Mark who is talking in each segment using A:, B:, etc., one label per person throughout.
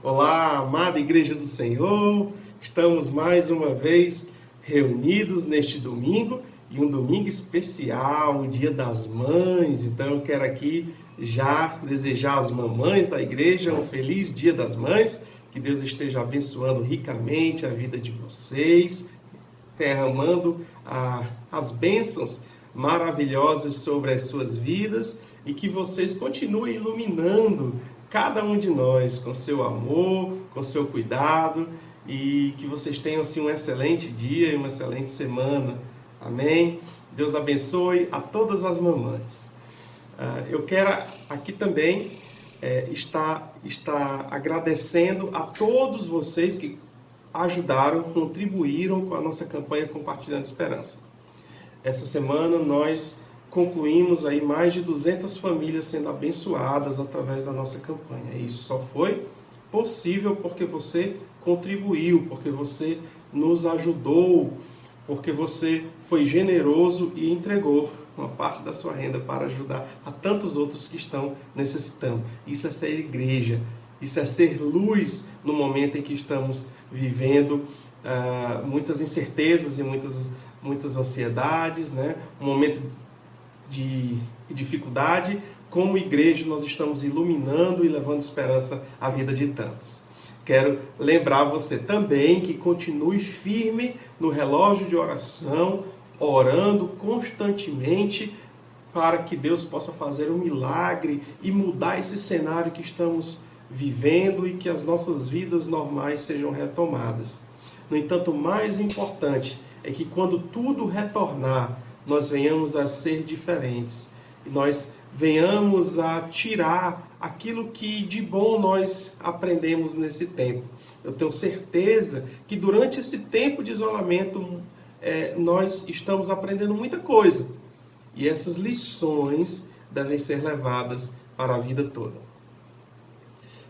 A: Olá, amada Igreja do Senhor, estamos mais uma vez reunidos neste domingo e um domingo especial, o Dia das Mães. Então eu quero aqui já desejar às mamães da igreja um feliz Dia das Mães, que Deus esteja abençoando ricamente a vida de vocês, derramando as bênçãos maravilhosas sobre as suas vidas e que vocês continuem iluminando cada um de nós com seu amor, com seu cuidado e que vocês tenham assim um excelente dia e uma excelente semana. Amém? Deus abençoe a todas as mamães. Eu quero aqui também estar agradecendo a todos vocês que ajudaram, contribuíram com a nossa campanha Compartilhando Esperança. Essa semana nós concluímos aí mais de 200 famílias sendo abençoadas através da nossa campanha. E isso só foi possível porque você contribuiu, porque você nos ajudou, porque você foi generoso e entregou uma parte da sua renda para ajudar a tantos outros que estão necessitando. Isso é ser igreja, isso é ser luz no momento em que estamos vivendo muitas incertezas e muitas ansiedades, né? Um momento de dificuldade. Como igreja nós estamos iluminando e levando esperança à vida de tantos. Quero lembrar você também que continue firme no relógio de oração, orando constantemente para que Deus possa fazer um milagre e mudar esse cenário que estamos vivendo e que as nossas vidas normais sejam retomadas. No entanto, o mais importante é que quando tudo retornar, nós venhamos a ser diferentes. E nós venhamos a tirar aquilo que de bom nós aprendemos nesse tempo. Eu tenho certeza que durante esse tempo de isolamento, nós estamos aprendendo muita coisa. E essas lições devem ser levadas para a vida toda.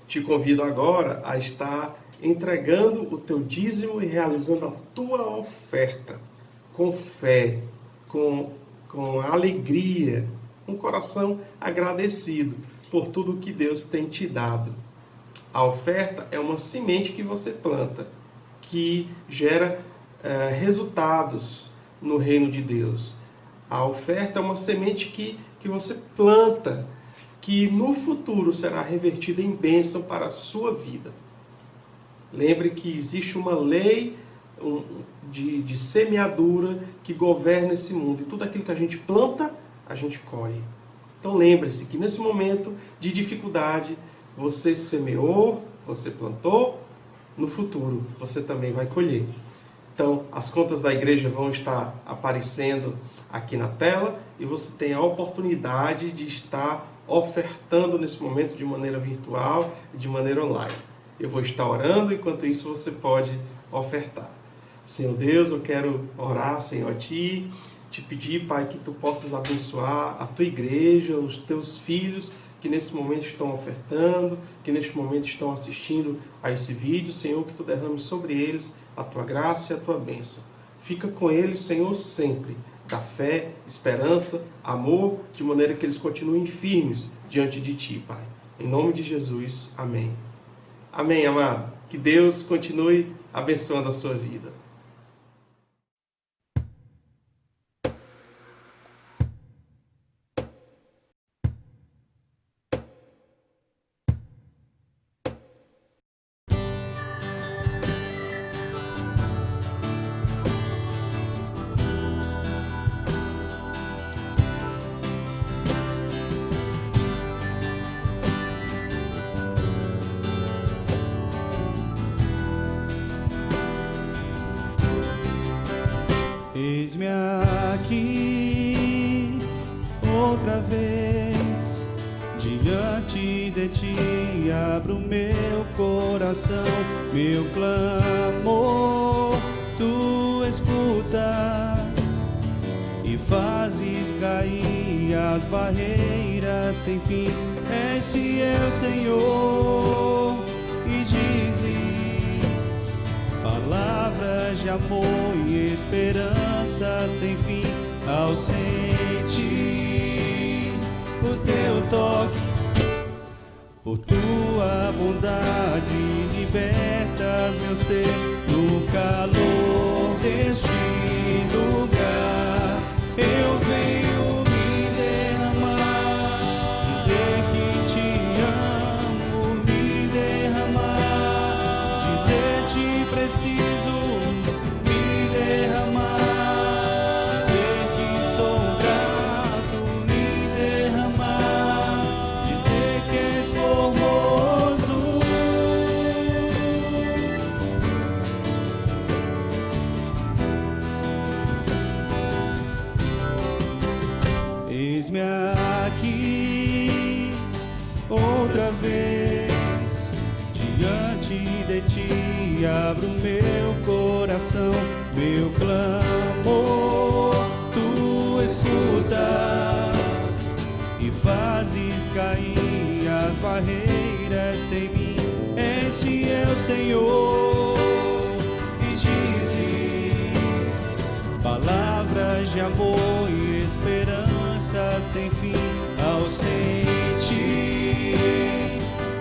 A: Te convido agora a estar entregando o teu dízimo e realizando a tua oferta com fé, com alegria, com o coração agradecido por tudo que Deus tem te dado. A oferta é uma semente que você planta, que gera resultados no reino de Deus. A oferta é uma semente que você planta, que no futuro será revertida em bênção para a sua vida. Lembre que existe uma lei de semeadura que governa esse mundo. E tudo aquilo que a gente planta, a gente colhe. Então lembre-se que nesse momento de dificuldade, você semeou, você plantou, no futuro você também vai colher. Então, as contas da igreja vão estar aparecendo aqui na tela e você tem a oportunidade de estar ofertando nesse momento de maneira virtual e de maneira online. Eu vou estar orando, enquanto isso você pode ofertar. Senhor Deus, eu quero orar, Senhor, a Ti, te pedir, Pai, que Tu possas abençoar a Tua igreja, os Teus filhos que nesse momento estão ofertando, que neste momento estão assistindo a esse vídeo, Senhor, que Tu derrames sobre eles a Tua graça e a Tua bênção. Fica com eles, Senhor, sempre. Dá fé, esperança, amor, de maneira que eles continuem firmes diante de Ti, Pai. Em nome de Jesus, amém. Amém, amado. Que Deus continue abençoando a sua vida.
B: Eis-me aqui outra vez, diante de Ti abro meu coração, meu clamor Tu escutas e fazes cair as barreiras sem fim. És fiel, Senhor, e dizes palavras de amor e esperança sem fim. Ao sentir o Teu toque, por Tua bondade libertas meu ser no calor deste lugar. Eu venho me derramar, dizer que te amo, me derramar, dizer te preciso, me derramar, dizer que sou grato, me derramar, dizer que és formoso. Eis-me aqui outra vez diante de ti, abro meu coração, meu clamor tu escutas e fazes cair as barreiras em mim. És fiel, Senhor, e dizes palavras de amor e esperança sem fim. Ao sentir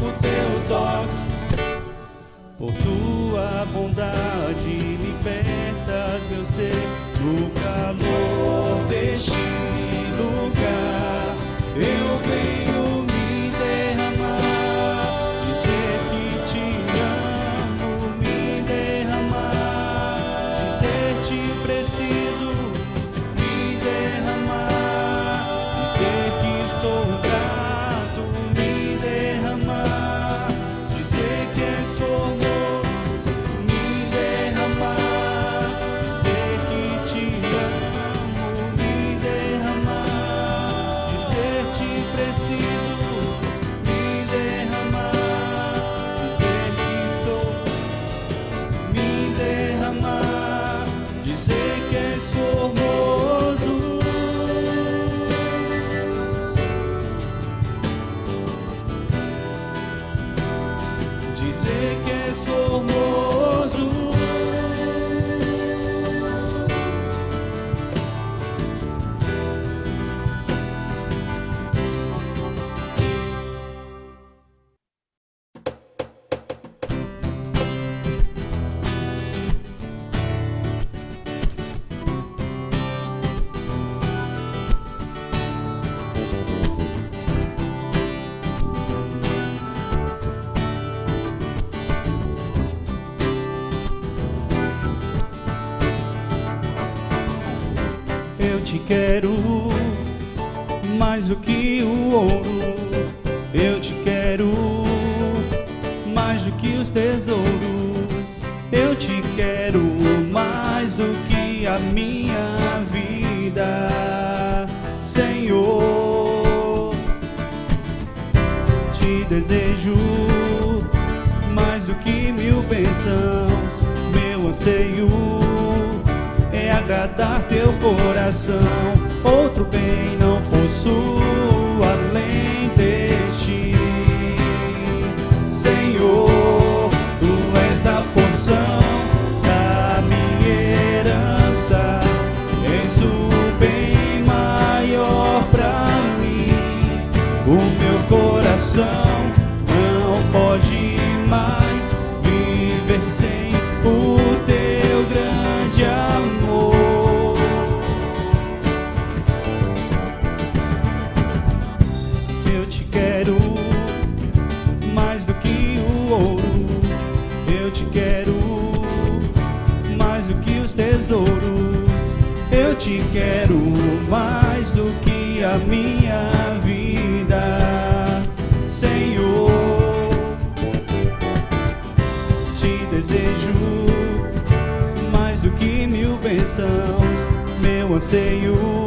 B: o teu toque, por tua bondade libertas meu ser no calor deste lugar. Eu venho me derramar, dizer que te amo, me derramar, dizer te preciso, me derramar, dizer que sou grato, me derramar, dizer que és formoso, me derramar, dizer que te amo, me derramar, dizer te preciso, me derramar, dizer que sou, me derramar, dizer que és formoso. Dizer que és formoso. Eu te quero mais do que o ouro, eu te quero mais do que os tesouros, eu te quero mais do que a minha vida, Senhor. Te desejo mais do que mil bênçãos, meu anseio é agradar teu coração. Outro bem não possuo além deste, Senhor. Tu és a porção da minha herança, és o bem maior pra mim. O meu coração não pode mais viver sem o teu grande amor. Eu te quero mais do que o ouro, eu te quero mais do que os tesouros, eu te quero mais do que a minha vida, Senhor. Te desejo mais do que mil bênçãos, meu anseio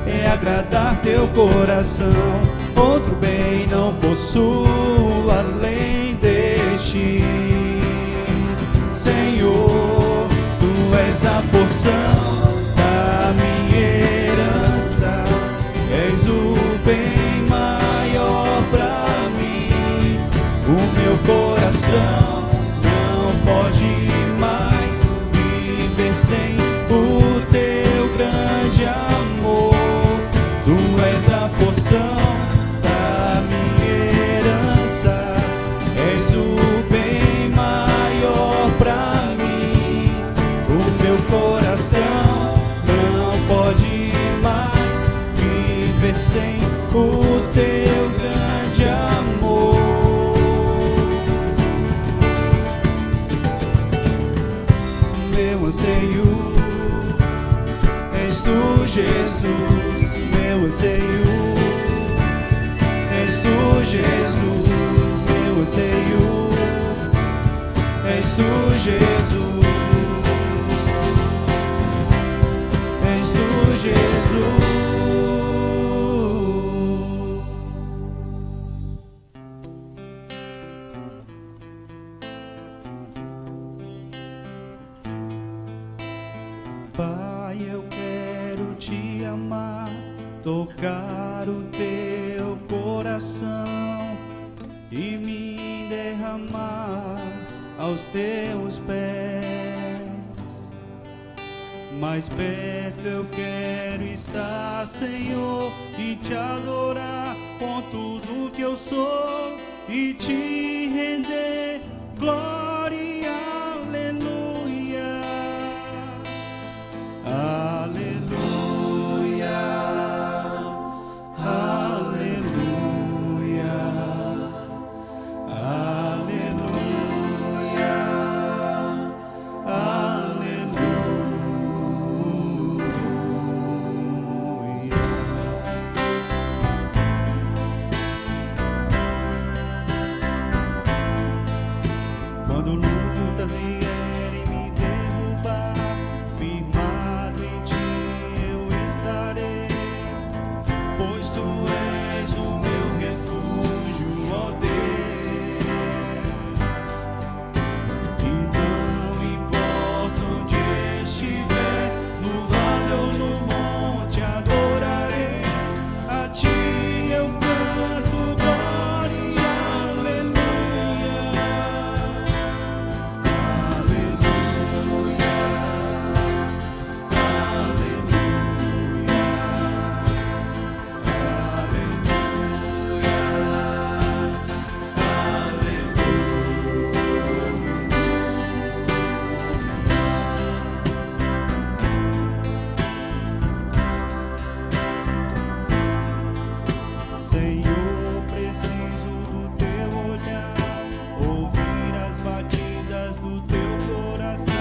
B: é agradar teu coração. Outro bem não possuo além deste, Senhor. Tu és a porção da minha herança, és o bem maior pra mim. O meu coração não pode mais viver sem o teu grande amor. Tu és a porção da minha herança, és o bem anseio. És tu, Jesus, meu anseio. És tu, Jesus, meu anseio. És tu, Jesus. És tu, Jesus. Pai, eu quero te amar, tocar o teu coração e me derramar aos teus pés. Mais perto eu quero estar, Senhor, e te adorar com tudo que eu sou e te render glória e aleluia. Aleluia, aleluia, aleluia, aleluia. Quando lutas vierem me derrubar, firmado em ti eu estarei, pois tu és o meu refúgio, ó Deus. E não importa onde estiver, no vale ou no monte, adorarei a ti, eu canto glória e aleluia. Aleluia, Senhor, preciso do teu olhar, ouvir as batidas do teu coração,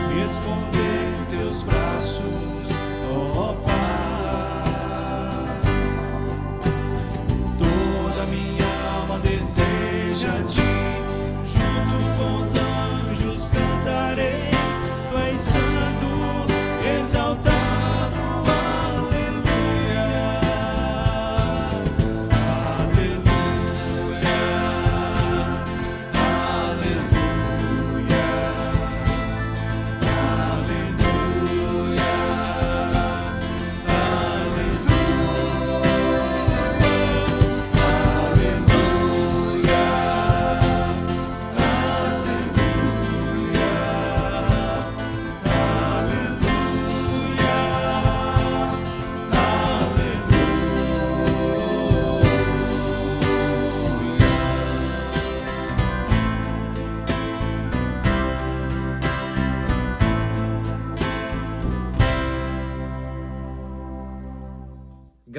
B: me esconder em teus braços, ó Pai. Toda minha alma deseja a ti, junto com os anjos cantarei, tu és santo, exaltado, aleluia. Aleluia, aleluia, aleluia,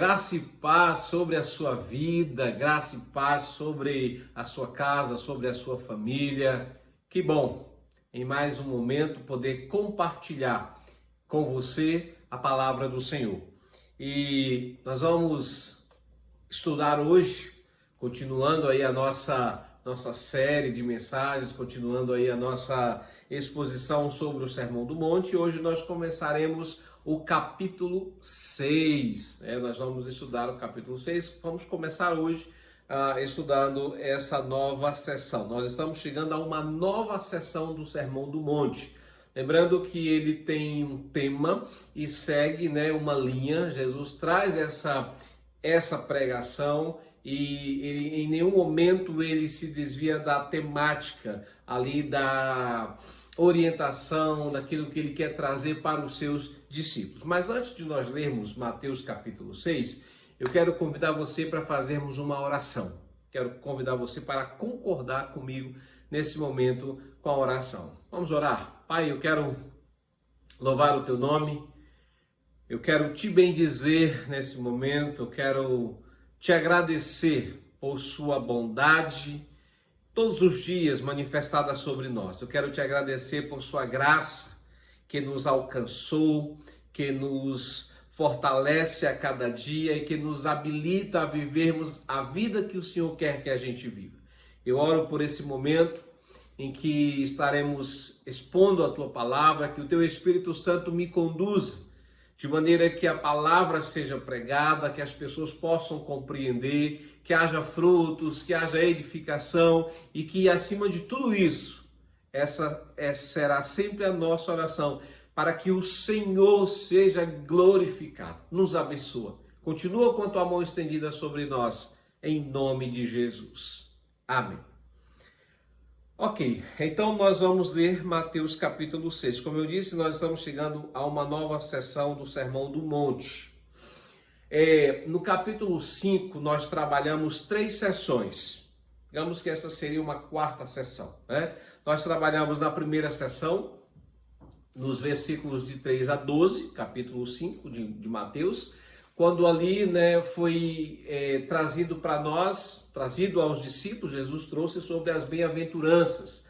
C: Graça e paz sobre a sua vida, graça e paz sobre a sua casa, sobre a sua família. Que bom, em mais um momento, poder compartilhar com você a palavra do Senhor. E nós vamos estudar hoje, continuando aí a nossa série de mensagens, continuando aí a nossa exposição sobre o Sermão do Monte. Hoje nós começaremos o capítulo 6. Nós vamos estudar o capítulo 6. Vamos começar hoje estudando essa nova sessão. Nós estamos chegando a uma nova sessão do Sermão do Monte. Lembrando que ele tem um tema e segue, uma linha. Jesus traz essa pregação e em nenhum momento ele se desvia da temática ali, da orientação, daquilo que ele quer trazer para os seus discípulos. Mas antes de nós lermos Mateus capítulo 6, eu quero convidar você para fazermos uma oração. Quero convidar você para concordar comigo nesse momento com a oração. Vamos orar. Pai, eu quero louvar o teu nome, eu quero te bendizer nesse momento, eu quero te agradecer por sua bondade, todos os dias manifestada sobre nós. Eu quero te agradecer por sua graça, que nos alcançou, que nos fortalece a cada dia e que nos habilita a vivermos a vida que o Senhor quer que a gente viva. Eu oro por esse momento em que estaremos expondo a Tua palavra, que o Teu Espírito Santo me conduza, de maneira que a palavra seja pregada, que as pessoas possam compreender, que haja frutos, que haja edificação e que, acima de tudo isso, essa será sempre a nossa oração, para que o Senhor seja glorificado. Nos abençoa. Continua com a Tua mão estendida sobre nós, em nome de Jesus. Amém. Ok, então nós vamos ler Mateus capítulo 6. Como eu disse, nós estamos chegando a uma nova sessão do Sermão do Monte. No capítulo 5, nós trabalhamos 3 sessões. Digamos que essa seria uma 4ª sessão, né? Nós trabalhamos na primeira sessão, nos versículos de 3 a 12, capítulo 5 de Mateus, quando ali, né, foi trazido para nós, trazido aos discípulos, Jesus trouxe sobre as bem-aventuranças,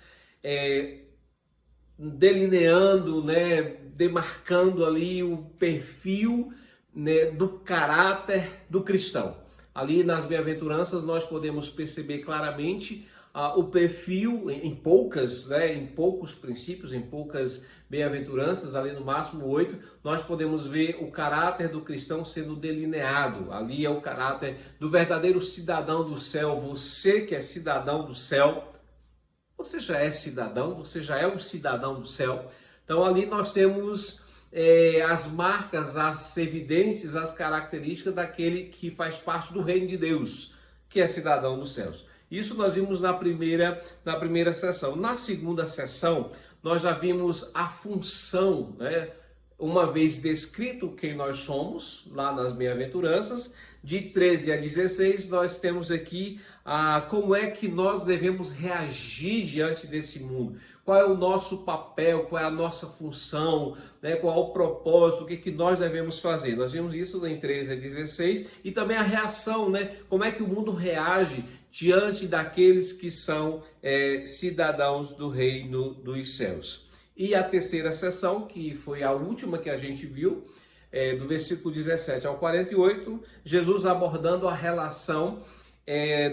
C: delineando, né, demarcando ali o perfil, né, do caráter do cristão. Ali nas bem-aventuranças nós podemos perceber claramente o perfil em poucos princípios, em poucas bem-aventuranças, ali no máximo 8, nós podemos ver o caráter do cristão sendo delineado. Ali é o caráter do verdadeiro cidadão do céu. Você que é cidadão do céu, você já é cidadão, você já é um cidadão do céu. Então ali nós temos as marcas, as evidências, as características daquele que faz parte do reino de Deus, que é cidadão dos céus. Isso nós vimos na primeira sessão. Na segunda sessão, nós já vimos a função, né? Uma vez descrito quem nós somos, lá nas bem-aventuranças, de 13 a 16, nós temos aqui como é que nós devemos reagir diante desse mundo. Qual é o nosso papel, qual é a nossa função, né? Qual é o propósito, o que nós devemos fazer. Nós vimos isso em 13 a 16 e também a reação, né? Como é que o mundo reage diante daqueles que são cidadãos do reino dos céus. E a terceira sessão, que foi a última que a gente viu, do versículo 17 ao 48, Jesus abordando a relação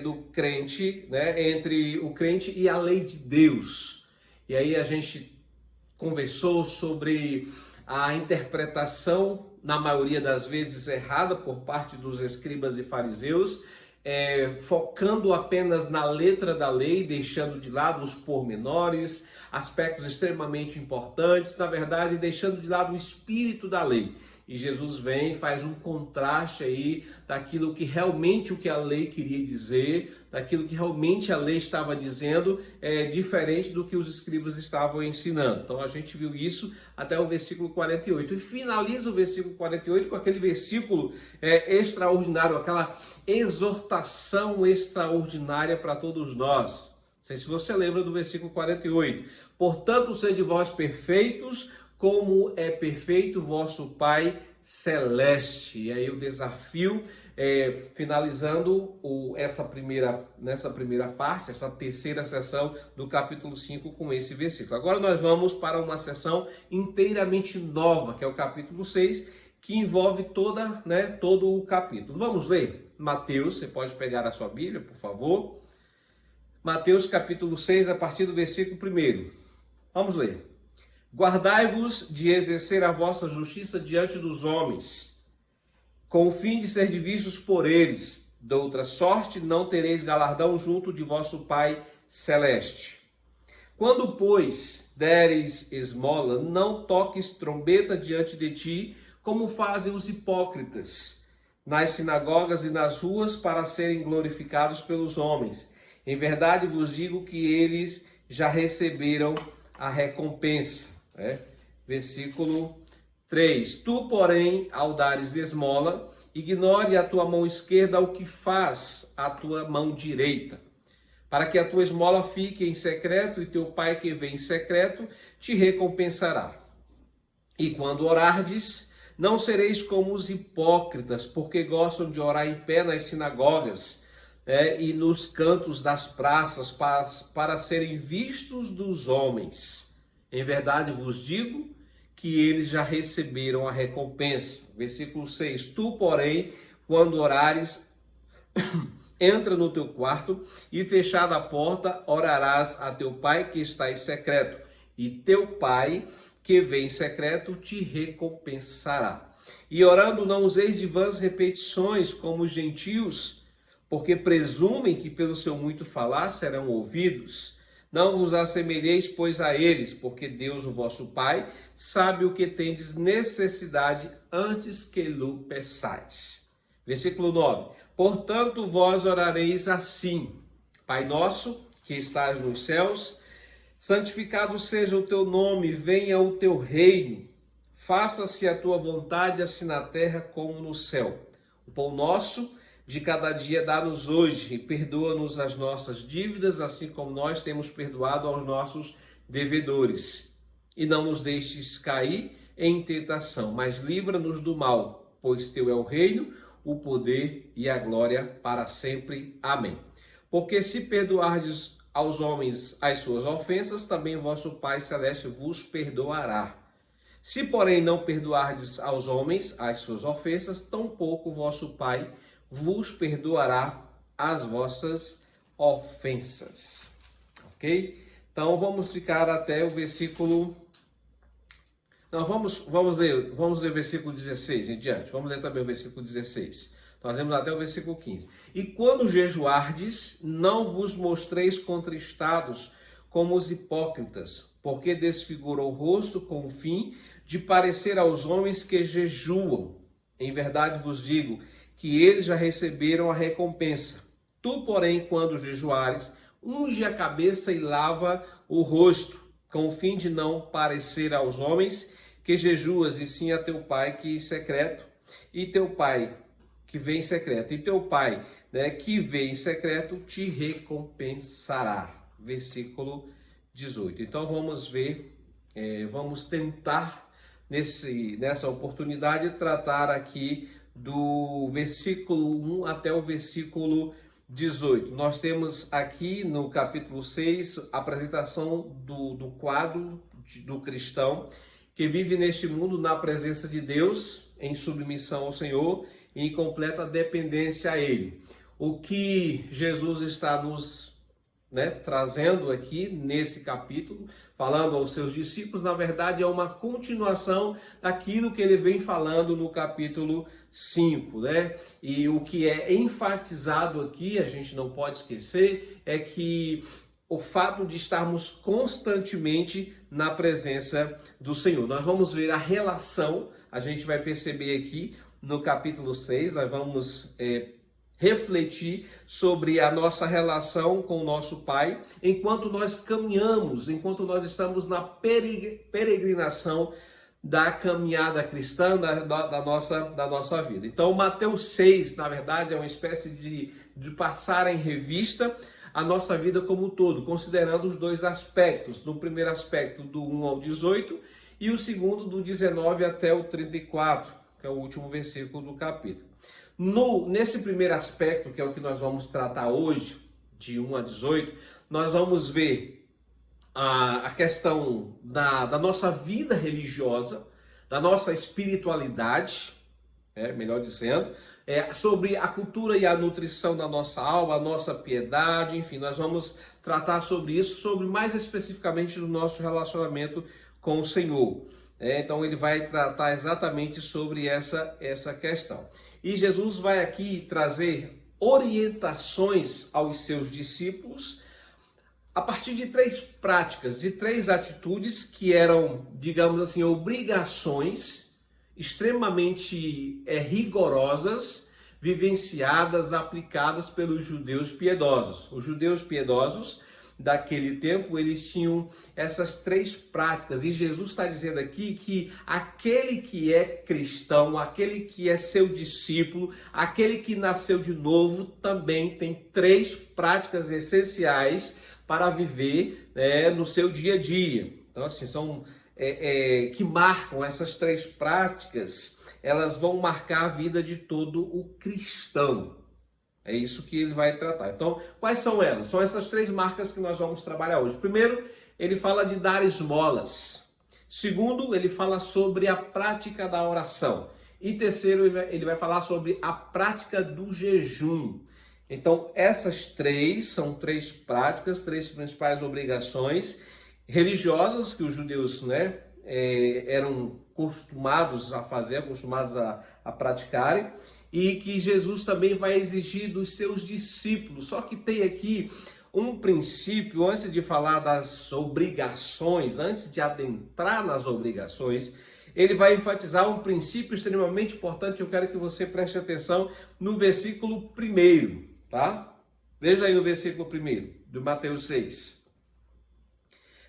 C: do crente, né, entre o crente e a lei de Deus. E aí a gente conversou sobre a interpretação, na maioria das vezes errada, por parte dos escribas e fariseus, focando apenas na letra da lei, deixando de lado os pormenores, aspectos extremamente importantes, na verdade, deixando de lado o espírito da lei. E Jesus vem e faz um contraste aí daquilo que realmente o que a lei queria dizer, daquilo que realmente a lei estava dizendo, diferente do que os escribas estavam ensinando. Então a gente viu isso até o versículo 48. E finaliza o versículo 48 com aquele versículo extraordinário, aquela exortação extraordinária para todos nós. Não sei se você lembra do versículo 48. Portanto, sede vós perfeitos, como é perfeito vosso Pai Celeste. E aí o desafio, finalizando nessa primeira parte, essa terceira sessão do capítulo 5 com esse versículo. Agora nós vamos para uma sessão inteiramente nova, que é o capítulo 6, que envolve todo o capítulo. Vamos ler? Mateus, você pode pegar a sua Bíblia, por favor. Mateus capítulo 6, a partir do versículo 1. Vamos ler. Guardai-vos de exercer a vossa justiça diante dos homens, com o fim de ser vistos por eles. De outra sorte, não tereis galardão junto de vosso Pai Celeste. Quando, pois, deres esmola, não toques trombeta diante de ti, como fazem os hipócritas, nas sinagogas e nas ruas, para serem glorificados pelos homens. Em verdade vos digo que eles já receberam a recompensa. Versículo 3. Tu, porém, ao dares esmola, ignore a tua mão esquerda o que faz a tua mão direita, para que a tua esmola fique em secreto, e teu Pai que vem em secreto te recompensará. E quando orardes, não sereis como os hipócritas, porque gostam de orar em pé nas sinagogas e nos cantos das praças, para serem vistos dos homens. Em verdade vos digo que eles já receberam a recompensa. Versículo 6. Tu, porém, quando orares, entra no teu quarto e, fechada a porta, orarás a teu pai que está em secreto, e teu pai que vem em secreto te recompensará. E orando não useis de vãs repetições como os gentios, porque presumem que pelo seu muito falar serão ouvidos. Não vos assemelheis, pois, a eles, porque Deus, o vosso Pai, sabe o que tendes necessidade antes que lhe peçais. Versículo 9. Portanto, vós orareis assim: Pai nosso, que estás nos céus, santificado seja o teu nome, venha o teu reino. Faça-se a tua vontade, assim na terra como no céu. O pão nosso de cada dia dá-nos hoje, e perdoa-nos as nossas dívidas, assim como nós temos perdoado aos nossos devedores. E não nos deixes cair em tentação, mas livra-nos do mal, pois teu é o reino, o poder e a glória para sempre. Amém. Porque se perdoardes aos homens as suas ofensas, também vosso Pai Celeste vos perdoará. Se, porém, não perdoardes aos homens as suas ofensas, tampouco vosso Pai vos perdoará as vossas ofensas. Ok? Então, vamos ficar até o versículo... Não, vamos ler o versículo 16 em diante. Vamos ler também o versículo 16. Nós lemos até o versículo 15. E quando jejuardes, não vos mostreis contristados como os hipócritas, porque desfigurou o rosto com o fim de parecer aos homens que jejuam. Em verdade vos digo que eles já receberam a recompensa. Tu, porém, quando jejuares, unge a cabeça e lava o rosto, com o fim de não parecer aos homens que jejuas, e sim a teu pai que em secreto, e teu pai que vem em secreto, e teu pai, que vem em secreto te recompensará. Versículo 18. Então vamos ver, vamos tentar nessa oportunidade tratar aqui do versículo 1 até o versículo 18. Nós temos aqui no capítulo 6 a apresentação do quadro do cristão que vive neste mundo na presença de Deus, em submissão ao Senhor e em completa dependência a Ele. O que Jesus está nos trazendo aqui nesse capítulo, falando aos seus discípulos, na verdade é uma continuação daquilo que ele vem falando no capítulo 5, E o que é enfatizado aqui, a gente não pode esquecer, é que o fato de estarmos constantemente na presença do Senhor. Nós vamos ver a relação, a gente vai perceber aqui no capítulo 6, nós vamos refletir sobre a nossa relação com o nosso Pai, enquanto nós caminhamos, enquanto nós estamos na peregrinação da caminhada cristã, da nossa vida. Então, Mateus 6, na verdade, é uma espécie de passar em revista a nossa vida como um todo, considerando os dois aspectos. No primeiro aspecto, do 1 ao 18, e o segundo, do 19 até o 34, que é o último versículo do capítulo. Nesse primeiro aspecto, que é o que nós vamos tratar hoje, de 1 a 18, nós vamos ver a questão da nossa vida religiosa, da nossa espiritualidade, melhor dizendo, sobre a cultura e a nutrição da nossa alma, a nossa piedade, enfim, nós vamos tratar sobre isso, sobre mais especificamente do nosso relacionamento com o Senhor. Então ele vai tratar exatamente sobre essa questão. E Jesus vai aqui trazer orientações aos seus discípulos a partir de 3 práticas, de 3 atitudes que eram, digamos assim, obrigações extremamente rigorosas, vivenciadas, aplicadas pelos judeus piedosos. Os judeus piedosos daquele tempo, eles tinham essas 3 práticas, e Jesus está dizendo aqui que aquele que é cristão, aquele que é seu discípulo, aquele que nasceu de novo, também tem 3 práticas essenciais para viver no seu dia a dia. Então, assim, são que marcam essas 3 práticas, elas vão marcar a vida de todo o cristão. É isso que ele vai tratar. Então, quais são elas? São essas 3 marcas que nós vamos trabalhar hoje. Primeiro, ele fala de dar esmolas. Segundo, ele fala sobre a prática da oração. E terceiro, ele vai falar sobre a prática do jejum. Então, essas três são três práticas, três principais obrigações religiosas que os judeus, eram acostumados a fazer, acostumados a praticarem, e que Jesus também vai exigir dos seus discípulos. Só que tem aqui um princípio, antes de falar das obrigações, antes de adentrar nas obrigações, ele vai enfatizar um princípio extremamente importante. Eu quero que você preste atenção no versículo 1, tá? Veja aí no versículo 1 do Mateus 6.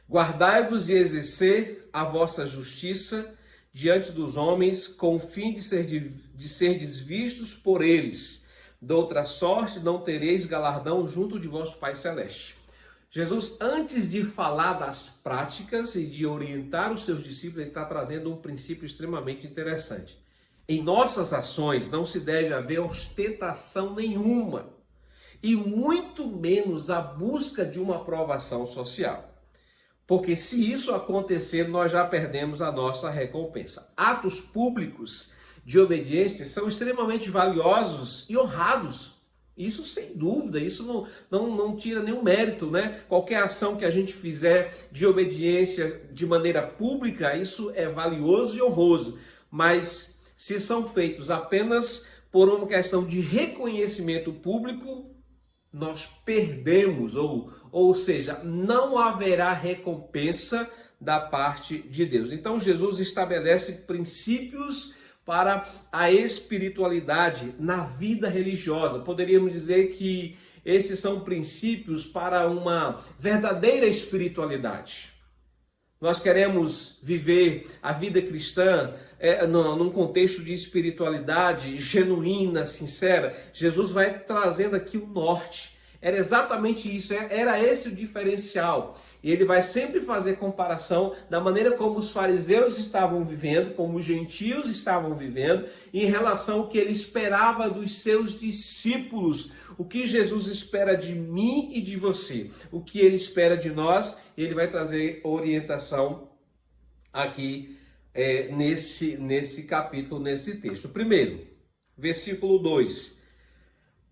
C: Guardai-vos de exercer a vossa justiça diante dos homens, com o fim de serdes vistos por eles. De outra sorte, não tereis galardão junto de vosso Pai Celeste. Jesus, antes de falar das práticas e de orientar os seus discípulos, ele está trazendo um princípio extremamente interessante. Em nossas ações não se deve haver ostentação nenhuma, e muito menos a busca de uma aprovação social. Porque se isso acontecer, nós já perdemos a nossa recompensa. Atos públicos de obediência são extremamente valiosos e honrados. Isso sem dúvida, isso não tira nenhum mérito, né? Qualquer ação que a gente fizer de obediência de maneira pública, isso é valioso e honroso. Mas se são feitos apenas por uma questão de reconhecimento público, nós perdemos, ou seja, não haverá recompensa da parte de Deus. Então Jesus estabelece princípios para a espiritualidade na vida religiosa. Poderíamos dizer que esses são princípios para uma verdadeira espiritualidade. Nós queremos viver a vida cristã num contexto de espiritualidade genuína, sincera. Jesus vai trazendo aqui o norte. Era exatamente isso, era esse o diferencial. E ele vai sempre fazer comparação da maneira como os fariseus estavam vivendo, como os gentios estavam vivendo, em relação ao que ele esperava dos seus discípulos. O que Jesus espera de mim e de você, o que ele espera de nós, ele vai trazer orientação aqui nesse capítulo, nesse texto. Primeiro, versículo 2.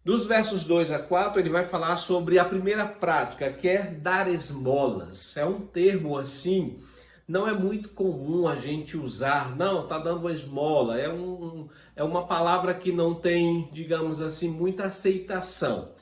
C: Dos versos 2 a 4, ele vai falar sobre a primeira prática, que é dar esmolas. É um termo assim, não é muito comum a gente usar. Não, está dando uma esmola. É uma palavra que não tem, digamos assim, muita aceitação.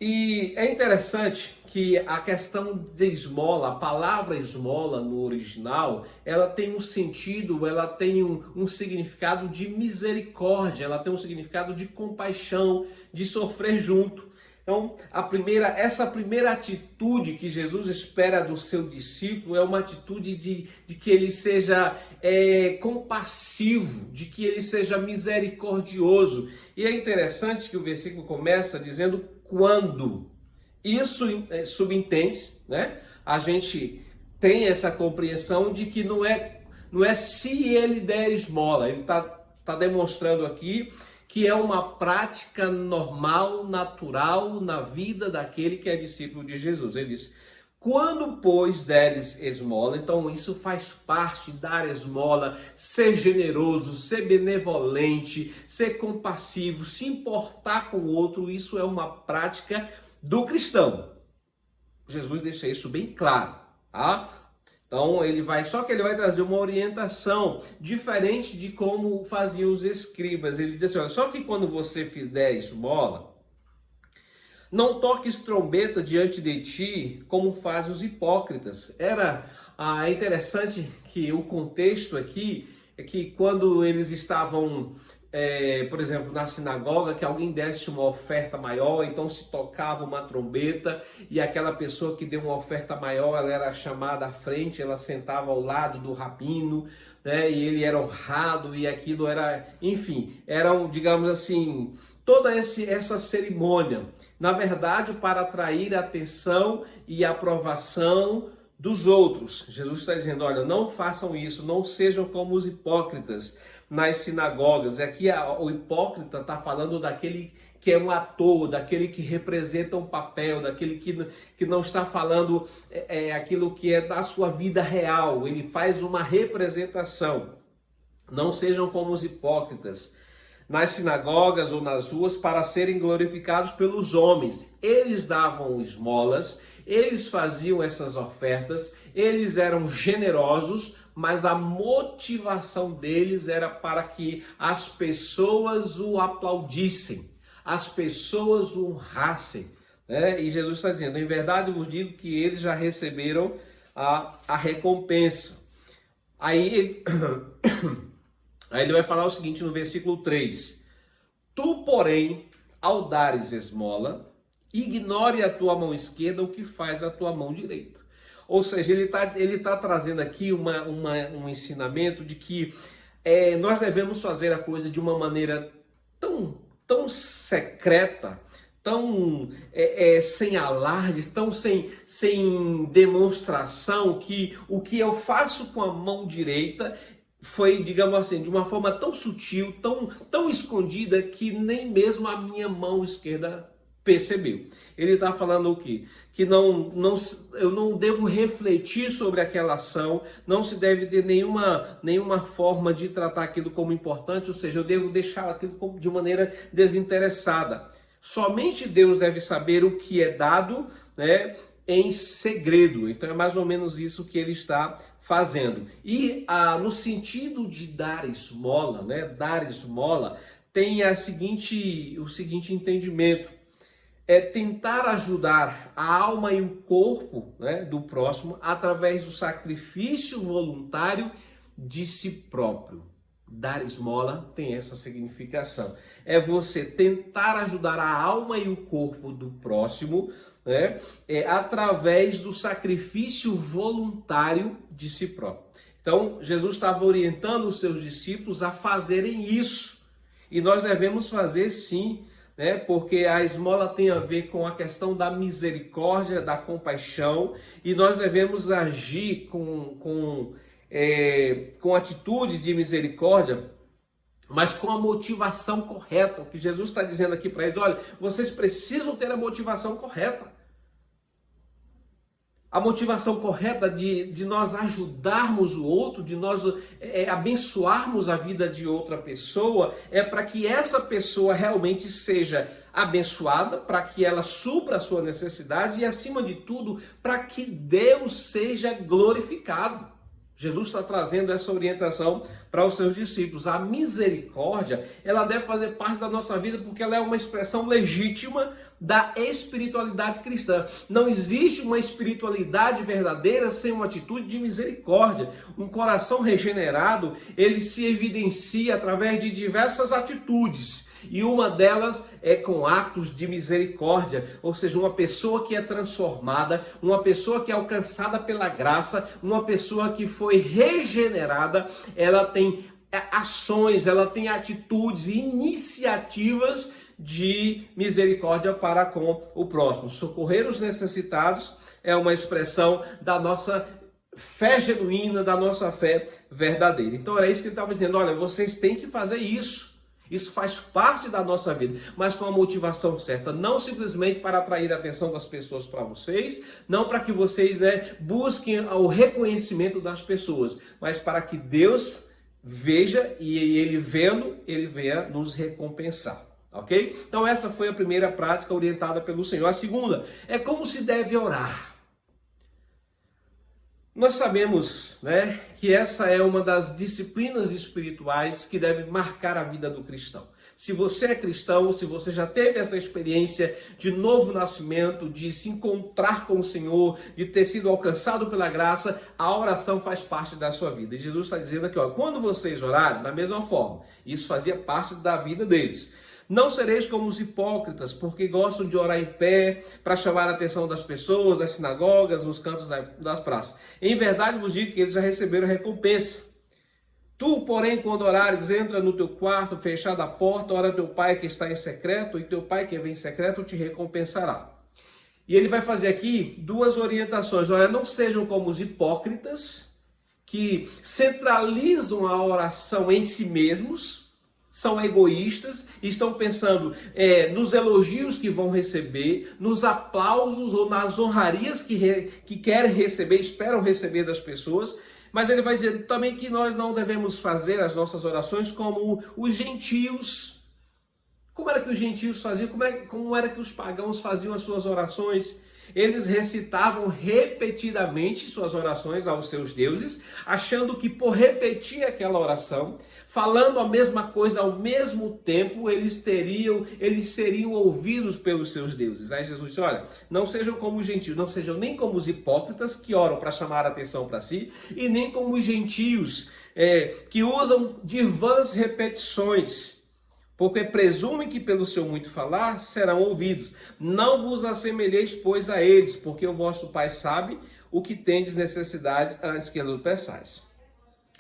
C: E é interessante que a questão de esmola, a palavra esmola no original, ela tem um sentido, ela tem um significado de misericórdia, ela tem um significado de compaixão, de sofrer junto. Então, essa primeira atitude que Jesus espera do seu discípulo é uma atitude de que ele seja compassivo, de que ele seja misericordioso. E é interessante que o versículo começa dizendo quando. Isso subentende, né? A gente tem essa compreensão de que não é se ele der esmola. Ele está demonstrando aqui que é uma prática normal, natural na vida daquele que é discípulo de Jesus. Ele diz, quando, pois, deres esmola, então isso faz parte, dar esmola, ser generoso, ser benevolente, ser compassivo, se importar com o outro, isso é uma prática do cristão. Jesus deixa isso bem claro, tá? Então ele vai trazer uma orientação diferente de como faziam os escribas. Ele diz assim, olha, só que quando você fizer esmola, não toques trombeta diante de ti, como fazem os hipócritas. Era interessante que o contexto aqui é que quando eles estavam, por exemplo, na sinagoga, que alguém desse uma oferta maior, então se tocava uma trombeta e aquela pessoa que deu uma oferta maior, ela era chamada à frente, ela sentava ao lado do rabino, né, e ele era honrado e aquilo era, enfim, era, digamos assim, toda essa cerimônia, na verdade, para atrair a atenção e a aprovação dos outros. Jesus está dizendo, olha, não façam isso, não sejam como os hipócritas nas sinagogas. Aqui o hipócrita está falando daquele que é um ator, daquele que representa um papel, daquele que não está falando aquilo que é da sua vida real. Ele faz uma representação. Não sejam como os hipócritas nas sinagogas ou nas ruas para serem glorificados pelos homens. Eles davam esmolas, eles faziam essas ofertas, eles eram generosos, mas a motivação deles era para que as pessoas o aplaudissem, as pessoas o honrassem, né? E Jesus está dizendo, em verdade eu vos digo que eles já receberam a recompensa. Aí ele vai falar o seguinte no versículo 3. Tu, porém, ao dares esmola, ignore a tua mão esquerda o que faz a tua mão direita. Ou seja, ele tá trazendo aqui um ensinamento de que nós devemos fazer a coisa de uma maneira tão secreta, tão sem alardes, tão sem demonstração, que o que eu faço com a mão direita foi, digamos assim, de uma forma tão sutil, tão escondida, que nem mesmo a minha mão esquerda percebeu. Ele está falando o quê? Que eu não devo refletir sobre aquela ação, não se deve ter nenhuma forma de tratar aquilo como importante, ou seja, eu devo deixar aquilo de maneira desinteressada. Somente Deus deve saber o que é dado, né, em segredo. Então é mais ou menos isso que ele está fazendo. E no sentido de dar esmola, né, dar esmola, tem o seguinte entendimento. É tentar ajudar a alma e o corpo, né, do próximo através do sacrifício voluntário de si próprio. Dar esmola tem essa significação. É você tentar ajudar a alma e o corpo do próximo, né, através do sacrifício voluntário de si próprio. Então, Jesus estava orientando os seus discípulos a fazerem isso. E nós devemos fazer sim, né? Porque a esmola tem a ver com a questão da misericórdia, da compaixão, e nós devemos agir com atitude de misericórdia, mas com a motivação correta. O que Jesus está dizendo aqui para eles, olha, vocês precisam ter a motivação correta. A motivação correta de nós ajudarmos o outro, de nós abençoarmos a vida de outra pessoa, é para que essa pessoa realmente seja abençoada, para que ela supra a sua necessidade e, acima de tudo, para que Deus seja glorificado. Jesus está trazendo essa orientação para os seus discípulos. A misericórdia, ela deve fazer parte da nossa vida porque ela é uma expressão legítima da espiritualidade cristã. Não existe uma espiritualidade verdadeira sem uma atitude de misericórdia. Um coração regenerado, ele se evidencia através de diversas atitudes. E uma delas é com atos de misericórdia, ou seja, uma pessoa que é transformada, uma pessoa que é alcançada pela graça, uma pessoa que foi regenerada, ela tem ações, ela tem atitudes e iniciativas de misericórdia para com o próximo. Socorrer os necessitados é uma expressão da nossa fé genuína, da nossa fé verdadeira. Então era isso que ele estava dizendo, olha, vocês têm que fazer isso. Isso faz parte da nossa vida, mas com a motivação certa, não simplesmente para atrair a atenção das pessoas para vocês, não para que vocês busquem o reconhecimento das pessoas, mas para que Deus veja e Ele vendo, Ele venha nos recompensar. Ok? Então essa foi a primeira prática orientada pelo Senhor. A segunda é como se deve orar. Nós sabemos, né, que essa é uma das disciplinas espirituais que deve marcar a vida do cristão. Se você é cristão, se você já teve essa experiência de novo nascimento, de se encontrar com o Senhor, de ter sido alcançado pela graça, a oração faz parte da sua vida. E Jesus está dizendo aqui, ó, quando vocês orarem, da mesma forma, isso fazia parte da vida deles. Não sereis como os hipócritas, porque gostam de orar em pé, para chamar a atenção das pessoas, das sinagogas, nos cantos das praças. Em verdade vos digo que eles já receberam recompensa. Tu, porém, quando orares, entra no teu quarto, fechada a porta, ora teu pai que está em secreto, e teu pai que vem em secreto te recompensará. E ele vai fazer aqui duas orientações. Olha, não sejam como os hipócritas, que centralizam a oração em si mesmos, são egoístas, estão pensando nos elogios que vão receber, nos aplausos ou nas honrarias que querem receber, esperam receber das pessoas. Mas ele vai dizer também que nós não devemos fazer as nossas orações como os gentios. Como era que os gentios faziam? Como era que os pagãos faziam as suas orações? Eles recitavam repetidamente suas orações aos seus deuses, achando que por repetir aquela oração, falando a mesma coisa ao mesmo tempo, eles seriam ouvidos pelos seus deuses. Aí Jesus disse, olha, não sejam como os gentios, não sejam nem como os hipócritas que oram para chamar a atenção para si, e nem como os gentios que usam de vãs repetições, porque presumem que pelo seu muito falar serão ouvidos. Não vos assemelheis, pois, a eles, porque o vosso Pai sabe o que tendes necessidade antes que o peçais.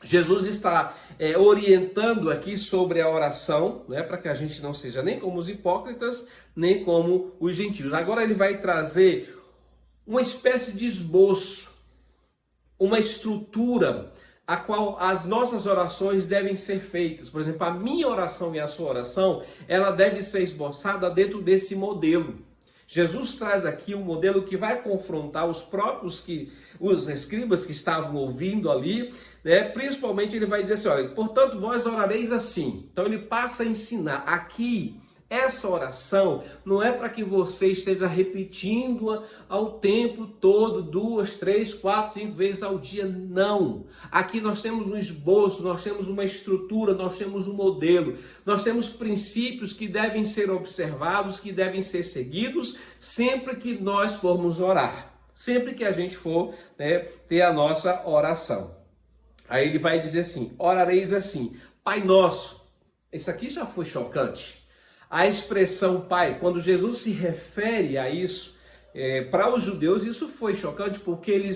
C: Jesus está orientando aqui sobre a oração, né, para que a gente não seja nem como os hipócritas, nem como os gentios. Agora ele vai trazer uma espécie de esboço, uma estrutura a qual as nossas orações devem ser feitas. Por exemplo, a minha oração e a sua oração, ela deve ser esboçada dentro desse modelo. Jesus traz aqui um modelo que vai confrontar os escribas que estavam ouvindo ali, né? Principalmente ele vai dizer assim, olha, portanto vós orareis assim. Então ele passa a ensinar aqui. Essa oração não é para que você esteja repetindo-a ao tempo todo, 2, 3, 4, 5 vezes ao dia, não. Aqui nós temos um esboço, nós temos uma estrutura, nós temos um modelo, nós temos princípios que devem ser observados, que devem ser seguidos, sempre que nós formos orar, sempre que a gente for, né, ter a nossa oração. Aí ele vai dizer assim, orareis assim, Pai Nosso. Isso aqui já foi chocante. A expressão Pai, quando Jesus se refere a isso, para os judeus isso foi chocante, porque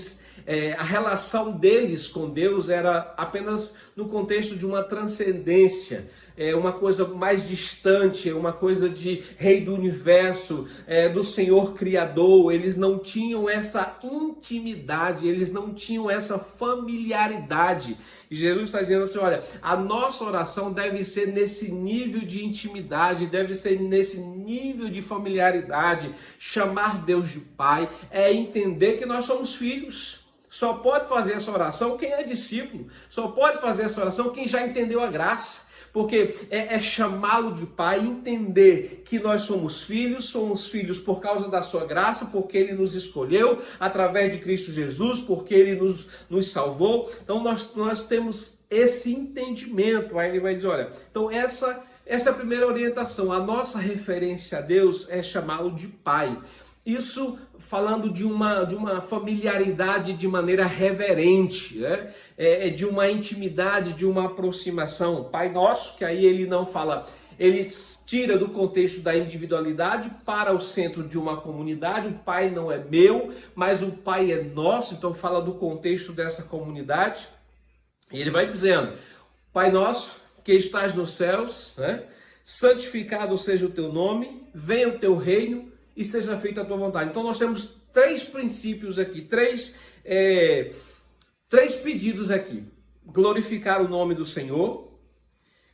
C: a relação deles com Deus era apenas no contexto de uma transcendência, uma coisa mais distante, uma coisa de Rei do Universo, do Senhor Criador. Eles não tinham essa intimidade, eles não tinham essa familiaridade. E Jesus está dizendo assim, olha, a nossa oração deve ser nesse nível de intimidade, deve ser nesse nível de familiaridade. Chamar Deus de Pai é entender que nós somos filhos. Só pode fazer essa oração quem é discípulo, só pode fazer essa oração quem já entendeu a graça. Porque é chamá-lo de Pai, entender que nós somos filhos por causa da sua graça, porque Ele nos escolheu através de Cristo Jesus, porque Ele nos salvou. Então nós temos esse entendimento. Aí ele vai dizer, olha, então essa é a primeira orientação. A nossa referência a Deus é chamá-lo de Pai. Isso falando de uma familiaridade de maneira reverente, né? De uma intimidade, de uma aproximação. Pai Nosso, que aí ele não fala, ele tira do contexto da individualidade para o centro de uma comunidade. O Pai não é meu, mas o Pai é nosso, então fala do contexto dessa comunidade. E ele vai dizendo, Pai Nosso, que estás nos céus, né? Santificado seja o teu nome, venha o teu reino, e seja feita a tua vontade. Então nós temos 3 princípios aqui, 3 pedidos aqui. Glorificar o nome do Senhor,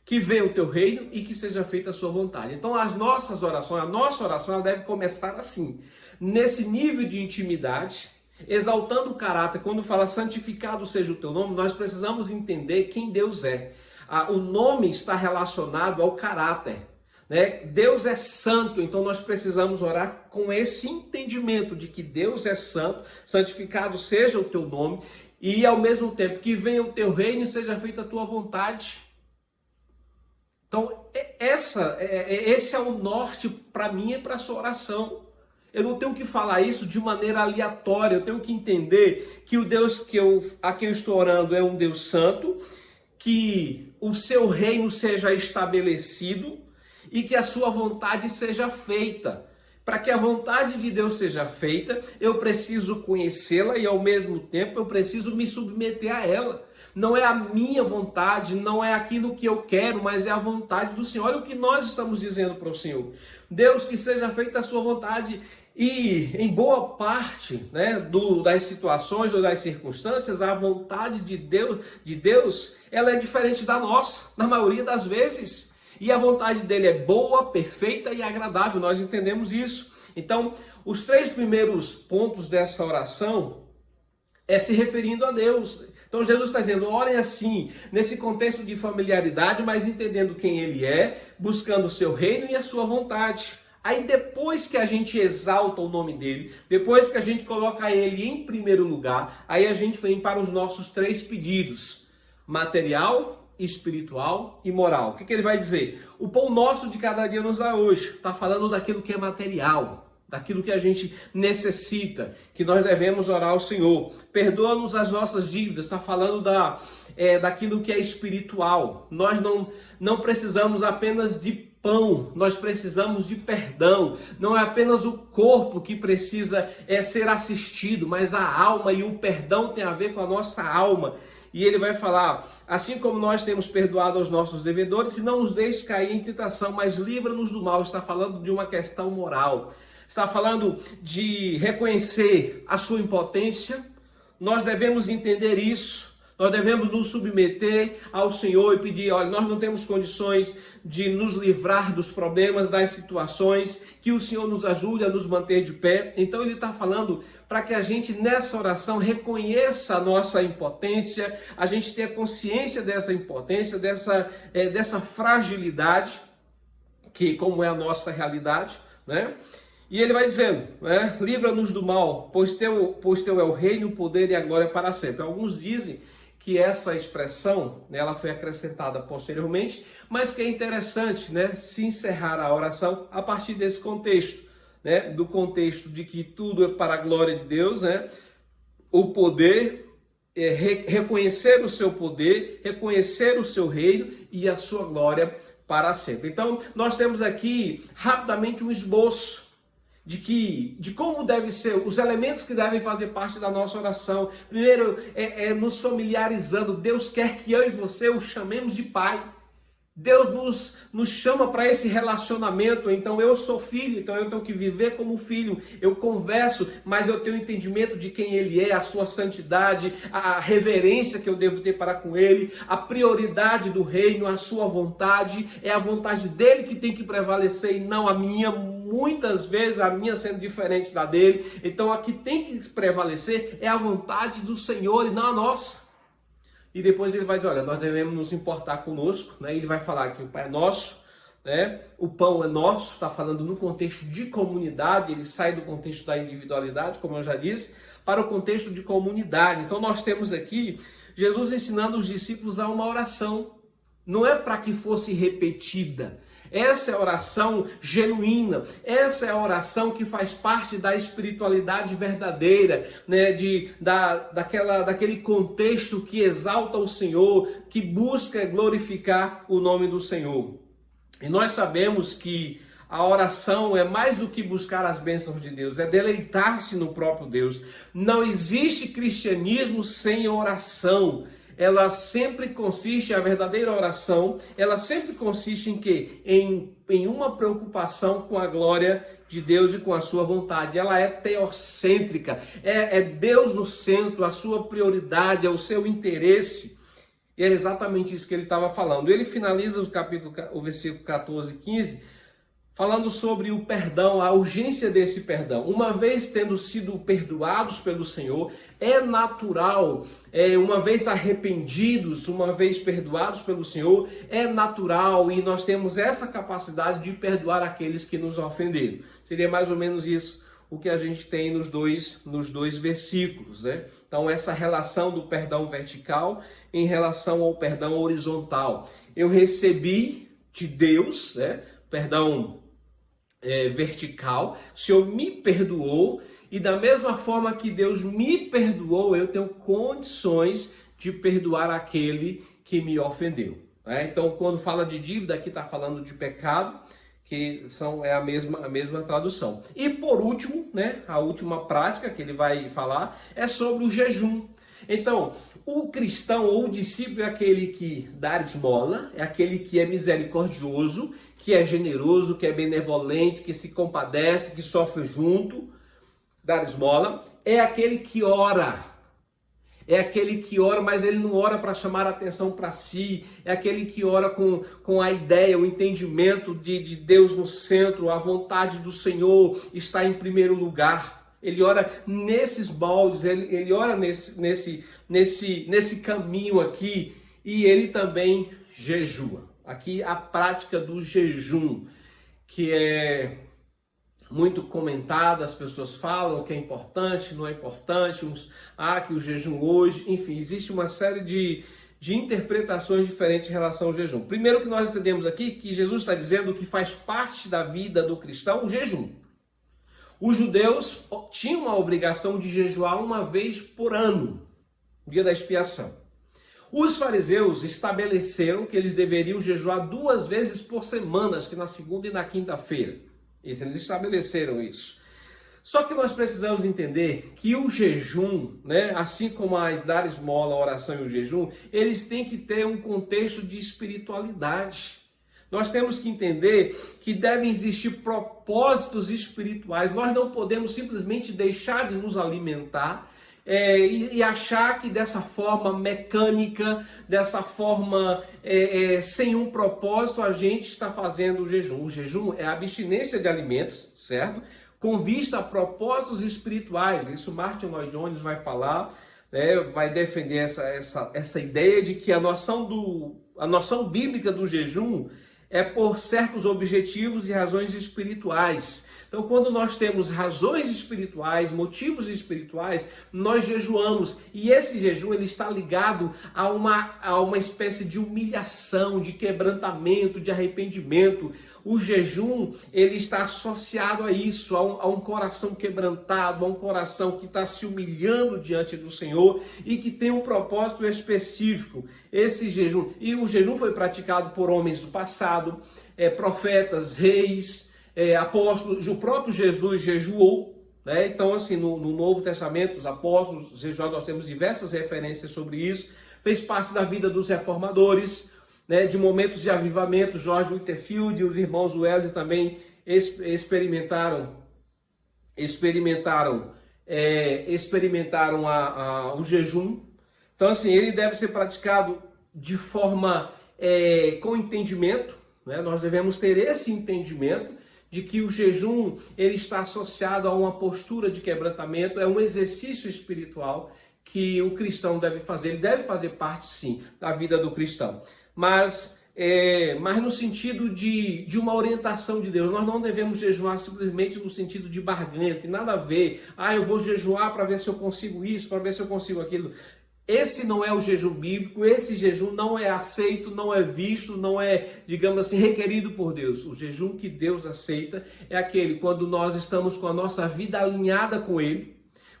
C: que venha o teu reino e que seja feita a sua vontade. Então as nossas orações, a nossa oração, ela deve começar assim, nesse nível de intimidade, exaltando o caráter. Quando fala santificado seja o teu nome, nós precisamos entender quem Deus é. O nome está relacionado ao caráter. Deus é santo, então nós precisamos orar com esse entendimento de que Deus é santo, santificado seja o teu nome, e ao mesmo tempo que venha o teu reino e seja feita a tua vontade. Então esse é o norte para mim e para a sua oração. Eu não tenho que falar isso de maneira aleatória, eu tenho que entender que o Deus a quem eu estou orando é um Deus santo, que o seu reino seja estabelecido, e que a sua vontade seja feita. Para que a vontade de Deus seja feita, eu preciso conhecê-la e ao mesmo tempo eu preciso me submeter a ela. Não é a minha vontade, não é aquilo que eu quero, mas é a vontade do Senhor. Olha o que nós estamos dizendo para o Senhor. Deus, que seja feita a sua vontade. E em boa parte, né, das situações ou das circunstâncias, a vontade de Deus, ela é diferente da nossa, na maioria das vezes. E a vontade dele é boa, perfeita e agradável, nós entendemos isso. Então, os 3 primeiros pontos dessa oração é se referindo a Deus. Então Jesus está dizendo, orem assim, nesse contexto de familiaridade, mas entendendo quem Ele é, buscando o seu reino e a sua vontade. Aí depois que a gente exalta o nome dele, depois que a gente coloca ele em primeiro lugar, aí a gente vem para os nossos 3 pedidos, material, espiritual e moral. O que ele vai dizer? O pão nosso de cada dia nos dá hoje. Está falando daquilo que é material, daquilo que a gente necessita, que nós devemos orar ao Senhor. Perdoa-nos as nossas dívidas, está falando daquilo que é espiritual. Nós não precisamos apenas de pão, nós precisamos de perdão. Não é apenas o corpo que precisa ser assistido, mas a alma, e o perdão tem a ver com a nossa alma. E ele vai falar, assim como nós temos perdoado aos nossos devedores, e não nos deixes cair em tentação, mas livra-nos do mal. Está falando de uma questão moral. Está falando de reconhecer a sua impotência. Nós devemos entender isso. Nós devemos nos submeter ao Senhor e pedir, olha, nós não temos condições de nos livrar dos problemas, das situações, que o Senhor nos ajude a nos manter de pé. Então ele está falando para que a gente nessa oração reconheça a nossa impotência, a gente tenha consciência dessa impotência, dessa fragilidade, que como é a nossa realidade, né? E ele vai dizendo, né? Livra-nos do mal, pois teu é o reino, o poder e a glória para sempre. Alguns dizem que essa expressão, né, ela foi acrescentada posteriormente, mas que é interessante, né, se encerrar a oração a partir desse contexto, né, do contexto de que tudo é para a glória de Deus, né, o poder, reconhecer o seu poder, reconhecer o seu reino e a sua glória para sempre. Então, nós temos aqui rapidamente um esboço de como deve ser, os elementos que devem fazer parte da nossa oração. Primeiro, nos familiarizando. Deus quer que eu e você o chamemos de Pai. Deus nos chama para esse relacionamento. Então eu sou filho, então eu tenho que viver como filho. Eu converso, mas eu tenho entendimento de quem Ele é, a sua santidade, a reverência que eu devo ter para com Ele, a prioridade do reino, a sua vontade. É a vontade dEle que tem que prevalecer e não a minha. Muitas vezes a minha sendo diferente da dele. Então a que tem que prevalecer é a vontade do Senhor e não a nossa. E depois ele vai dizer, olha, nós devemos nos importar conosco, né? Ele vai falar que o Pai é nosso, né? O pão é nosso, está falando no contexto de comunidade, ele sai do contexto da individualidade, como eu já disse, para o contexto de comunidade. Então nós temos aqui Jesus ensinando os discípulos a uma oração. Não é para que fosse repetida. Essa é a oração genuína, essa é a oração que faz parte da espiritualidade verdadeira, né? Daquele contexto que exalta o Senhor, que busca glorificar o nome do Senhor. E nós sabemos que a oração é mais do que buscar as bênçãos de Deus, é deleitar-se no próprio Deus. Não existe cristianismo sem oração. Ela sempre consiste, a verdadeira oração, ela sempre consiste em quê? Em uma preocupação com a glória de Deus e com a sua vontade. Ela é teocêntrica, é Deus no centro, a sua prioridade, é o seu interesse. E é exatamente isso que ele estava falando. Ele finaliza o versículo 14 e 15, falando sobre o perdão, a urgência desse perdão. Uma vez tendo sido perdoados pelo Senhor, é natural, uma vez arrependidos, uma vez perdoados pelo Senhor, é natural e nós temos essa capacidade de perdoar aqueles que nos ofenderam. Seria mais ou menos isso o que a gente tem nos dois versículos, né? Então essa relação do perdão vertical em relação ao perdão horizontal. Eu recebi de Deus, né? Perdão vertical, o Senhor me perdoou e da mesma forma que Deus me perdoou, eu tenho condições de perdoar aquele que me ofendeu. Né? Então, quando fala de dívida, aqui está falando de pecado, que é a mesma tradução. E por último, né, a última prática que ele vai falar é sobre o jejum. Então, o cristão ou o discípulo é aquele que dá esmola, é aquele que é misericordioso, que é generoso, que é benevolente, que se compadece, que sofre junto, dar esmola. É aquele que ora, É aquele que ora, mas ele não ora para chamar a atenção para si. É aquele que ora com a ideia, o entendimento de Deus no centro, a vontade do Senhor está em primeiro lugar. Ele ora nesses moldes, ele ora nesse caminho aqui, e ele também jejua. Aqui a prática do jejum, que é muito comentada, as pessoas falam que é importante, não é importante, que o jejum hoje, enfim, existe uma série de interpretações diferentes em relação ao jejum. Primeiro que nós entendemos aqui que Jesus está dizendo que faz parte da vida do cristão o jejum. Os judeus tinham a obrigação de jejuar uma vez por ano, no dia da expiação. Os fariseus estabeleceram que eles deveriam jejuar 2 vezes por semana, acho que na segunda e na quinta-feira. Eles estabeleceram isso. Só que nós precisamos entender que o jejum, né, assim como dar esmola, a oração e o jejum, eles têm que ter um contexto de espiritualidade. Nós temos que entender que devem existir propósitos espirituais. Nós não podemos simplesmente deixar de nos alimentar e achar que dessa forma mecânica, dessa forma sem um propósito, a gente está fazendo o jejum. O jejum é a abstinência de alimentos, certo? Com vista a propósitos espirituais. Isso Martin Lloyd Jones vai falar, né? Vai defender essa ideia de que a noção bíblica do jejum é por certos objetivos e razões espirituais. Então, quando nós temos razões espirituais, motivos espirituais, nós jejuamos. E esse jejum ele está ligado a uma espécie de humilhação, de quebrantamento, de arrependimento. O jejum ele está associado a isso, a um coração quebrantado, a um coração que está se humilhando diante do Senhor e que tem um propósito específico. Esse jejum, e o jejum foi praticado por homens do passado, profetas, reis, apóstolos. O próprio Jesus jejuou, né? Então, assim, no Novo Testamento, os apóstolos jejuaram, nós temos diversas referências sobre isso. Fez parte da vida dos reformadores, né? De momentos de avivamento. George Whitefield e os irmãos Wesley também experimentaram o jejum. Então, assim, ele deve ser praticado de forma com entendimento, né? Nós devemos ter esse entendimento de que o jejum ele está associado a uma postura de quebrantamento, é um exercício espiritual que o cristão deve fazer. Ele deve fazer parte, sim, da vida do cristão. Mas no sentido de uma orientação de Deus. Nós não devemos jejuar simplesmente no sentido de barganha, tem nada a ver. Eu vou jejuar para ver se eu consigo isso, para ver se eu consigo aquilo. Esse não é o jejum bíblico, esse jejum não é aceito, não é visto, não é, digamos assim, requerido por Deus. O jejum que Deus aceita é aquele quando nós estamos com a nossa vida alinhada com Ele,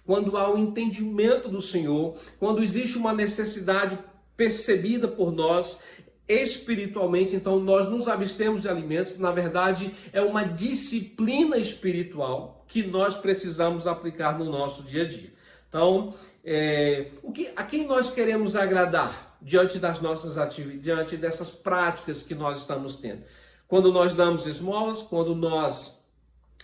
C: quando há um entendimento do Senhor, quando existe uma necessidade percebida por nós espiritualmente, então nós nos abstemos de alimentos. Na verdade, é uma disciplina espiritual que nós precisamos aplicar no nosso dia a dia. Então, a quem nós queremos agradar diante das nossas atividades, diante dessas práticas que nós estamos tendo? Quando nós damos esmolas, quando nós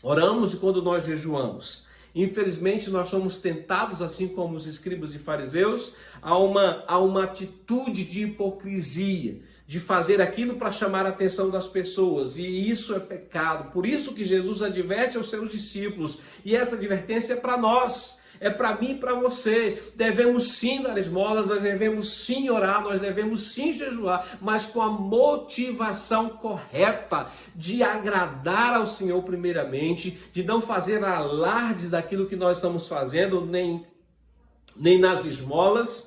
C: oramos e quando nós jejuamos. Infelizmente, nós somos tentados, assim como os escribas e fariseus, a uma atitude de hipocrisia, de fazer aquilo para chamar a atenção das pessoas, e isso é pecado. Por isso que Jesus adverte aos seus discípulos, e essa advertência é para nós. É para mim e para você. Devemos sim dar esmolas, nós devemos sim orar, nós devemos sim jejuar, mas com a motivação correta de agradar ao Senhor primeiramente, de não fazer alardes daquilo que nós estamos fazendo, nem nas esmolas,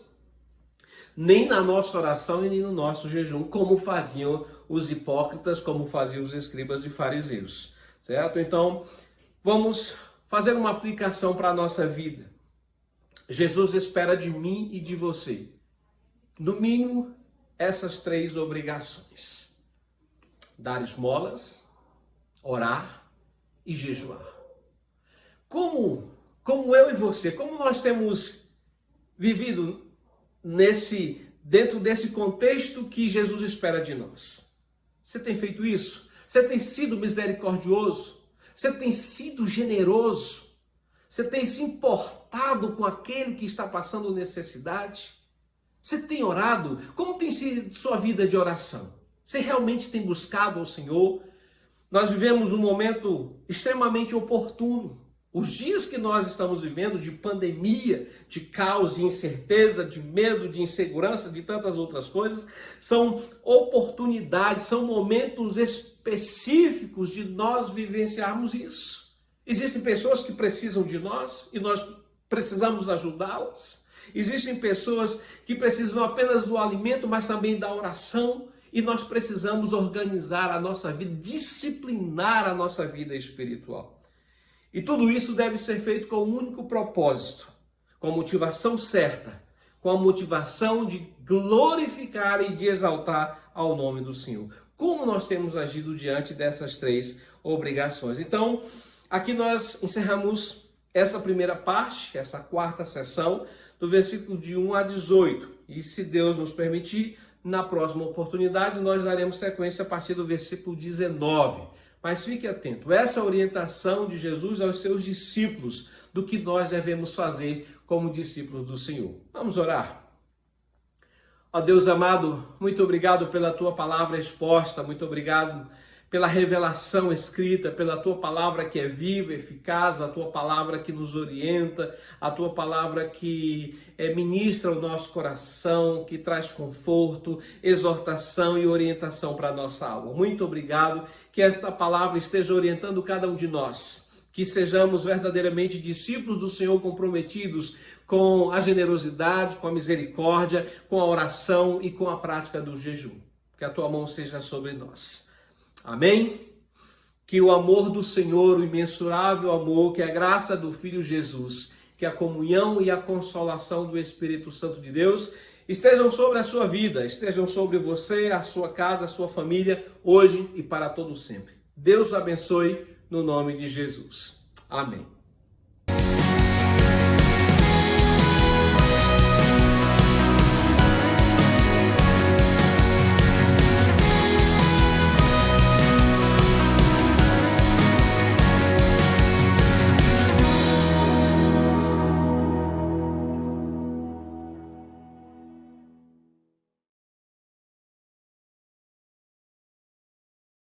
C: nem na nossa oração e nem no nosso jejum, como faziam os hipócritas, como faziam os escribas e fariseus. Certo? Então, vamos fazer uma aplicação para a nossa vida. Jesus espera de mim e de você, no mínimo, essas 3 obrigações: dar esmolas, orar e jejuar. Como eu e você, como nós temos vivido dentro desse contexto que Jesus espera de nós? Você tem feito isso? Você tem sido misericordioso? Você tem sido generoso? Você tem se importado importado com aquele que está passando necessidade? Você tem orado? Como tem sido sua vida de oração? Você realmente tem buscado ao Senhor? Nós vivemos um momento extremamente oportuno. Os dias que nós estamos vivendo de pandemia, de caos, de incerteza, de medo, de insegurança, de tantas outras coisas, são oportunidades, são momentos específicos de nós vivenciarmos isso. Existem pessoas que precisam de nós e nós precisamos ajudá-las. Existem pessoas que precisam não apenas do alimento, mas também da oração. E nós precisamos organizar a nossa vida, disciplinar a nossa vida espiritual. E tudo isso deve ser feito com um único propósito, com a motivação certa, com a motivação de glorificar e de exaltar ao nome do Senhor. Como nós temos agido diante dessas três obrigações? Então, aqui nós encerramos essa primeira parte, essa quarta sessão, do versículo de 1 a 18. E se Deus nos permitir, na próxima oportunidade nós daremos sequência a partir do versículo 19. Mas fique atento, essa orientação de Jesus aos seus discípulos do que nós devemos fazer como discípulos do Senhor. Vamos orar. Ó Deus amado, muito obrigado pela tua palavra exposta, muito obrigado pela revelação escrita, pela tua palavra que é viva, eficaz, a tua palavra que nos orienta, a tua palavra que ministra o nosso coração, que traz conforto, exortação e orientação para a nossa alma. Muito obrigado, que esta palavra esteja orientando cada um de nós, que sejamos verdadeiramente discípulos do Senhor comprometidos com a generosidade, com a misericórdia, com a oração e com a prática do jejum. Que a tua mão seja sobre nós. Amém? Que o amor do Senhor, o imensurável amor, que a graça do Filho Jesus, que a comunhão e a consolação do Espírito Santo de Deus estejam sobre a sua vida, estejam sobre você, a sua casa, a sua família, hoje e para todo sempre. Deus o abençoe no nome de Jesus. Amém.